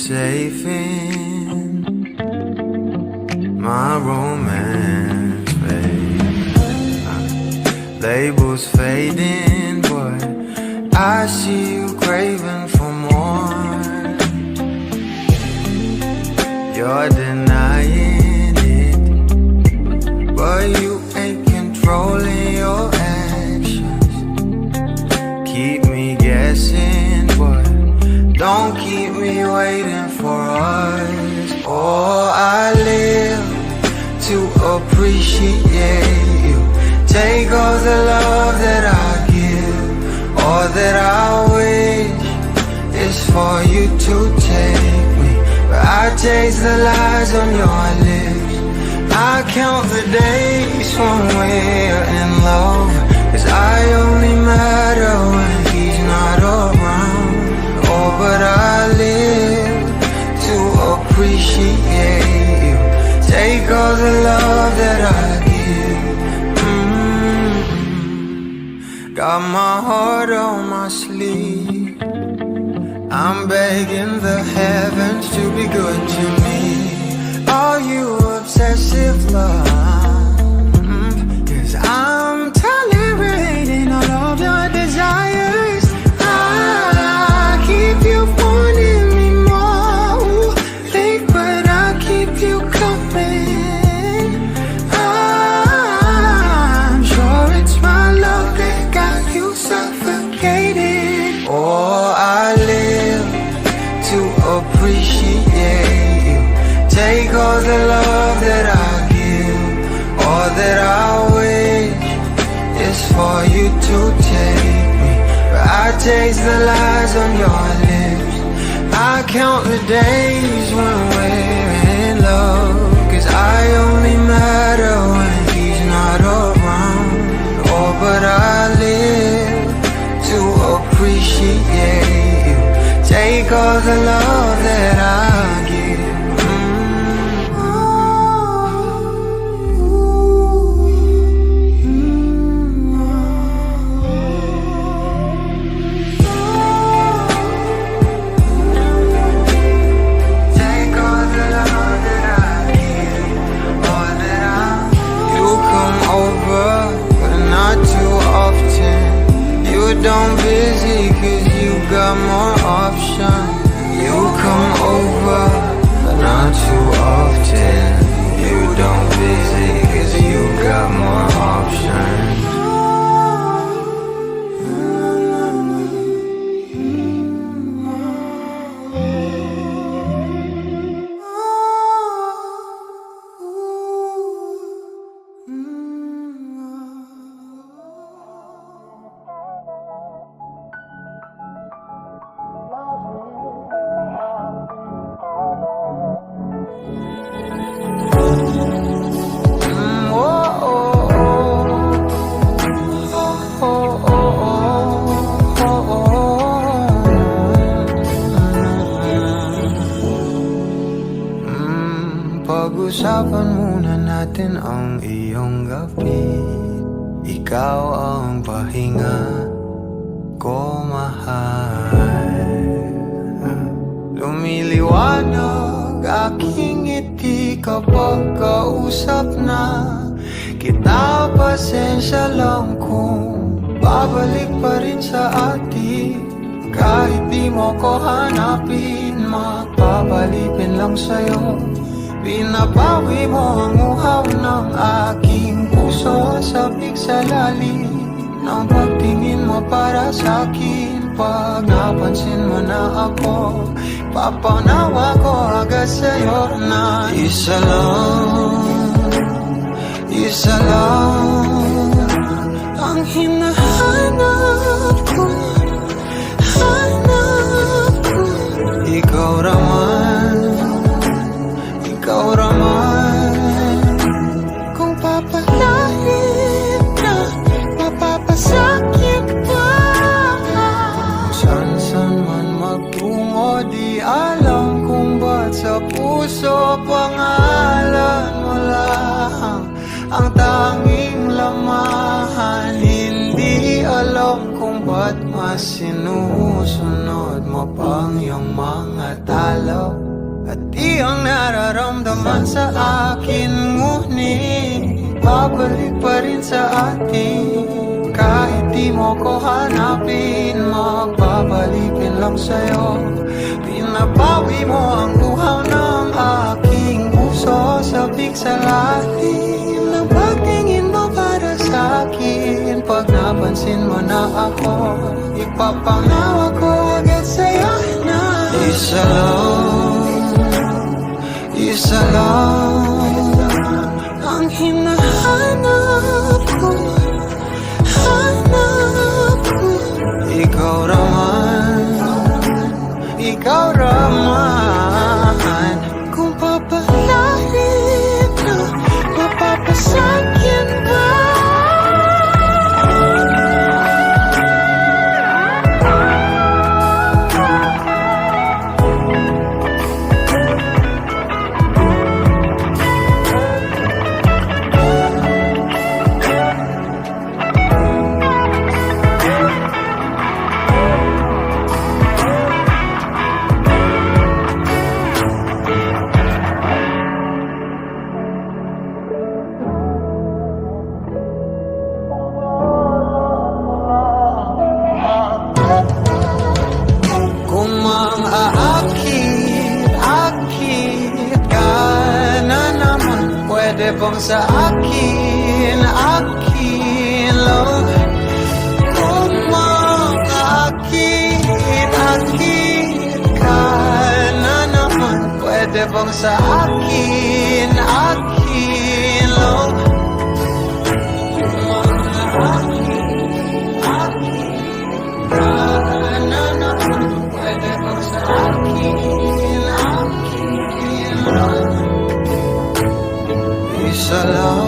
safe in my romance, babe. Labels fading, but I see you craving for more. You're denying it, but you ain't controlling your actions. Keep me guessing, but don't keep me waiting for us. Oh, I live to appreciate you. Take all the love that I give. All that I wish is for you to take me. But I taste the lies on your lips. I count the days when we're in love, 'cause I only matter when he's not around. Oh, but I live to appreciate you. Take all the love that I give. Got my heart on my sleeve. I'm begging the heavens to be good to me. Are you obsessive love? 'Cause I'm tolerating all of your desires. I keep you wanting me more, fake, but I keep you coming. I'm sure it's my love that got you suffocated. Oh, I live to appreciate you. Take all the love that I give. All that I wish is for you to take me. But I taste the lies on your lips. I count the days when we're in love, 'cause I only matter when he's not around. Oh, but I live to appreciate you. Take all the love that I give. Don't busy, 'cause you got more options. You come over, but not too often. You don't busy, 'cause you got more options. Pag-usapan muna natin ang iyong gabi. Ikaw ang pahinga ko, mahal. Lumiliwanag aking ngiti kapag kausap na kita. Pasensya lang kung babalik pa rin sa atin. Kahit di mo ko hanapin, mapapalipin lang sa'yo. Pinapawi mo ang uhaw ng aking puso. Sabik sa lalim ng pagtingin mo para sa'kin. Pag napansin mo na ako, papanawa ko agad sa'yo na isa lang ang hinahanap ko. Ikaw raman, kung papalahin na, mapapasakit pa. Saan man magtungo, di alam kung ba't sa puso pangalan mo lang ang tanging lamahan. Hindi alam kung ba't mas sinusunod mo pang iyong mga talo. naman sa akin, ngunit babalik pa rin sa atin. Kahit di mo ko hanapin, magbabalikin lang sa'yo. Pinabawi mo ang uhaw ng aking puso, sabik sa lalim ng pagtingin mo para sa'kin. Pag napansin mo na ako, ipapanawa ko agad sa'yo na isa lang ang hinahanap ko. Ikaw raman. Kung papalarin na, mapapasakyan ba? Pwede bang sa akin lang? Kung makaakit ka na naman, pwede bang sa akin lang? Kung makaakit ka na naman, pwede bang sa akin lang?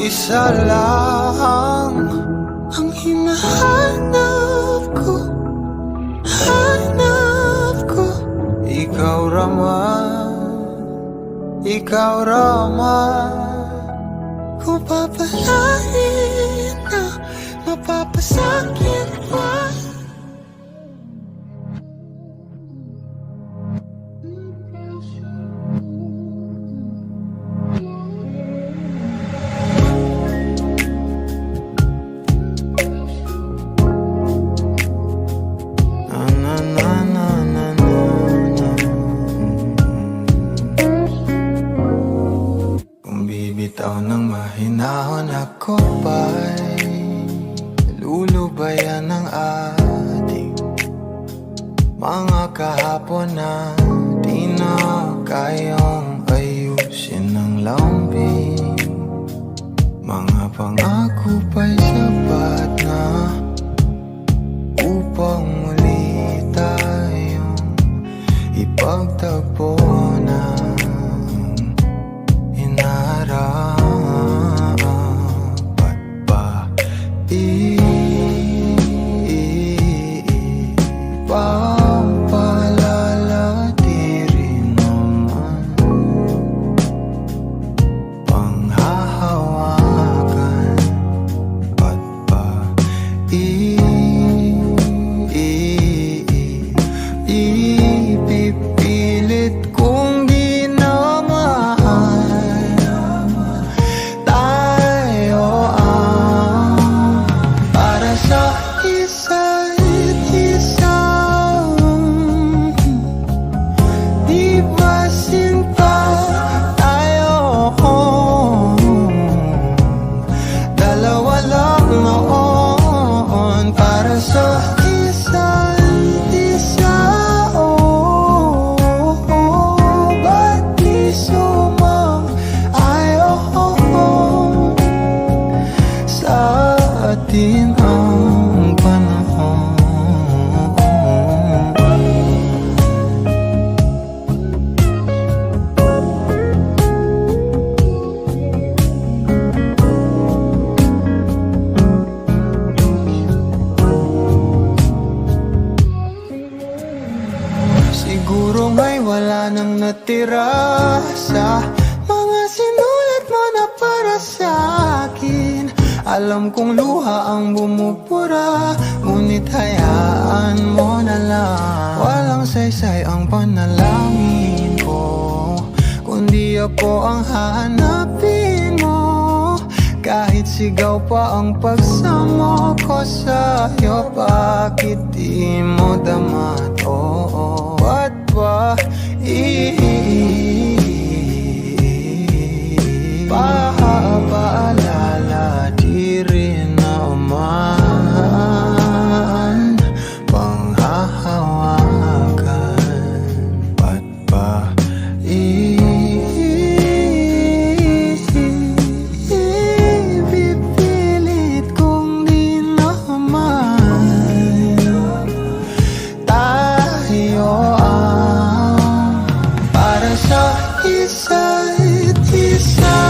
Isa lang ang hinahanap ko, ikaw raman. Kung papalarin na, mapapasakit pa. Bitaw ng mahinahon ako ba'y lulubayan ng ating mga kahapon na di na kayang ayusin ng lambing. Mga pangako pa'y sapat na upang muli tayong ipagtagpo na dapat ba ipagpalalatirin naman panghahawakan? Ba't ba ipipilit kong atin ang panahon? Siguro nga'y wala nang natira sa mga sinulat mo na para sa akin. Alam kong luha ang bumupura, ngunit hayaan mo na lang. Walang saysay ang panalangin ko. ako ang hahanapin mo. Kahit sigaw pa ang pagsama ko sa'yo, bakit di mo dama to? Ba't ba paalala di rin naman panghahawakan? Ba't ba ipipilit kong di naman tayo ang para sa isa't isa?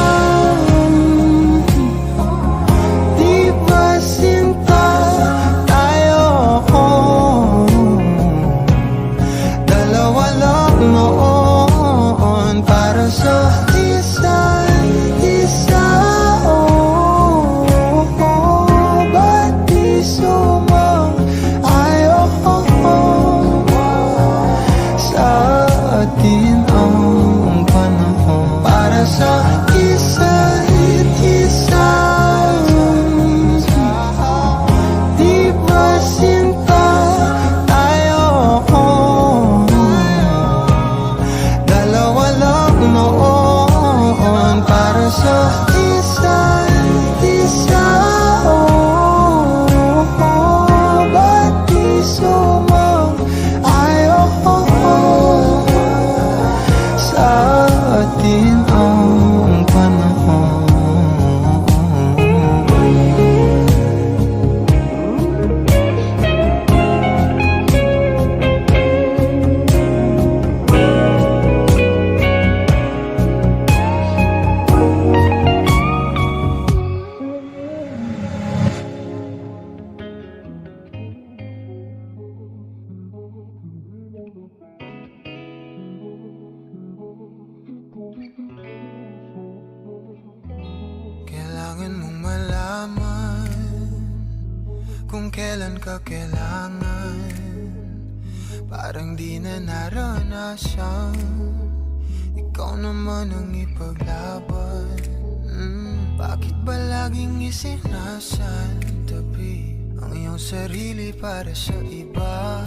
Di ba sinta tayo? Dalawa lang noon para sa isa't isa. Ba't di sumang-ayon sa atin ang panahon para sa isa't isa? Di ba sinta tayo? Dalawa lang noon para sa isa't isa. Ba't di sumang-ayon sa atin ang panahon? Kailangan mong malaman kung kailan ka kailangan. Parang di na naranasan, ikaw naman ang ipaglaban. Bakit ba laging isinasantabi ang iyong sarili para sa iba?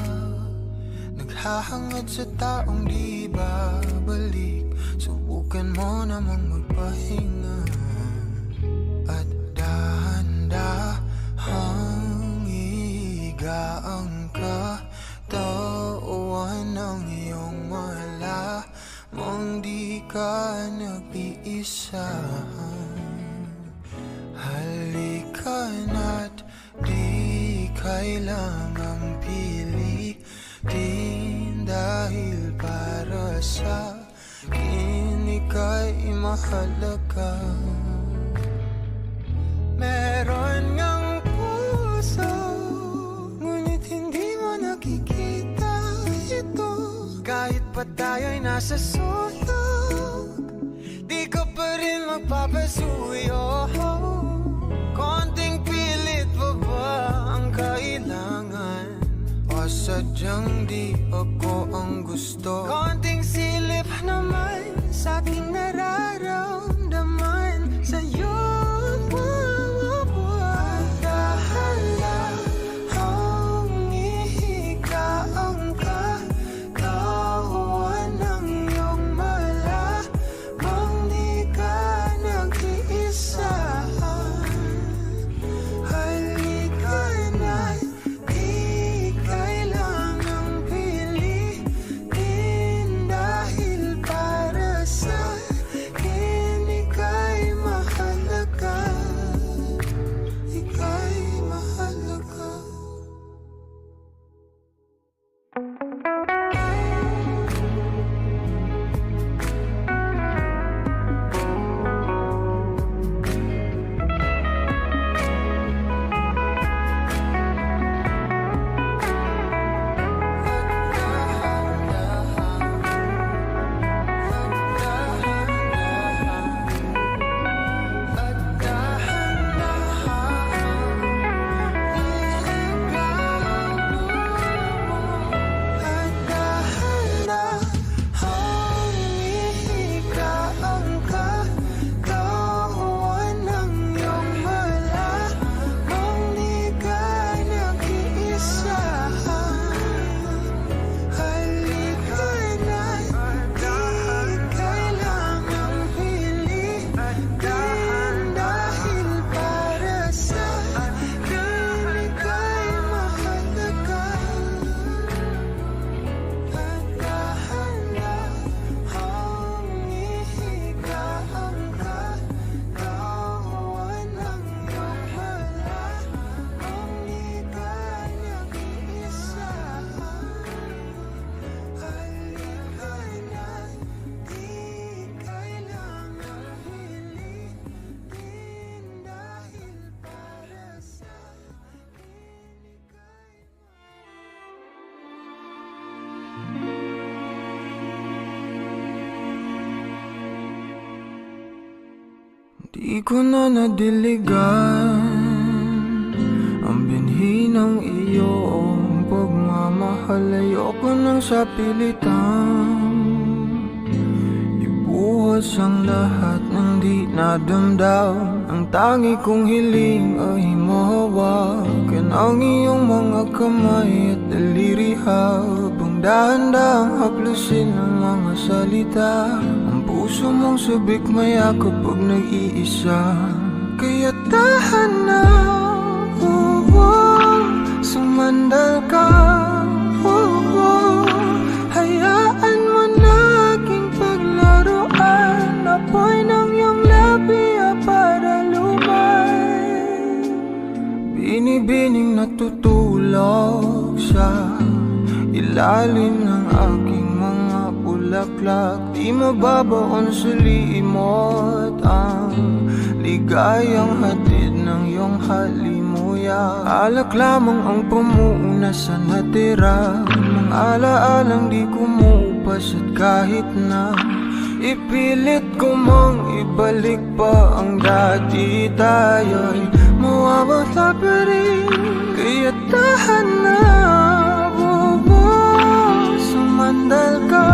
Naghahangad sa taong di babalik, subukan mo namang magpahinga. At dahan-dahang higaang katawan ng iyong malamang di ka nag-iisa. Halika na't di kailangang pilitin, dahil para sa akin ika'y mahalaga. Meron ngang puso, ngunit hindi mo nakikita ito. Kahit pa tayo'y nasa sulok, di ka pa rin magpapasuyo. Konting pilit pa ba ang kailangan? O sadyang di ako ang gusto? Konting silip naman sa aking nararamdaman sa'yo. Di ko na nadiligan ang binhi ng iyong pagmamahal. Ayoko nang sa pilitan ibuhos ang lahat ng di nadamdam. Ang tangi kong hiling ay mahawakan ang iyong mga kamay at daliri, habang dahan-dahang haplusin ang mga salita. Ang puso mong sabik maya kapag nag-iisa, kaya tahan na, sumandal ka, hayaan mo na aking paglaruan. Apoy ng iyong labi para lumay, binibining natutulog sa ilalim ng aking mga bulaklak. Di mababaon sa limot ang ligayang hatid ng iyong halimuyak. Alak lamang ang pamuuna sa natira, mga alaalang di kumupas. At kahit na ipilit ko mang ibalik pa ang dati, tayo'y mawawala pa rin. Kaya tahan na, sumandal ka,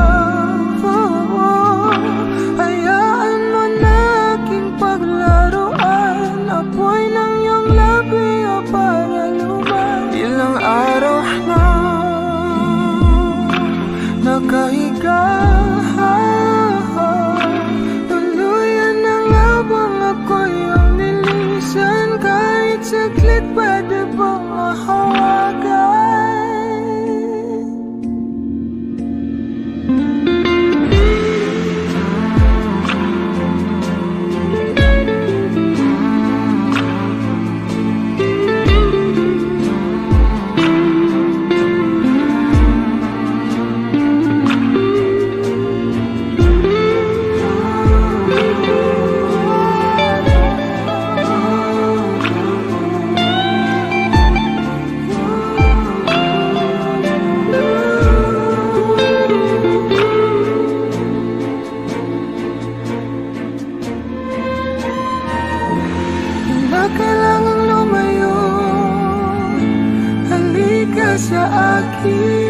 hayaan mo na aking paglaruan. Apoy ng iyong labi para lumay. Ilang araw na nakahiga, tuluyan na nga bang ako'y ang nilisan? Kahit saglit pwede bang mahawagan? Kailangang lumayo, halika sa akin.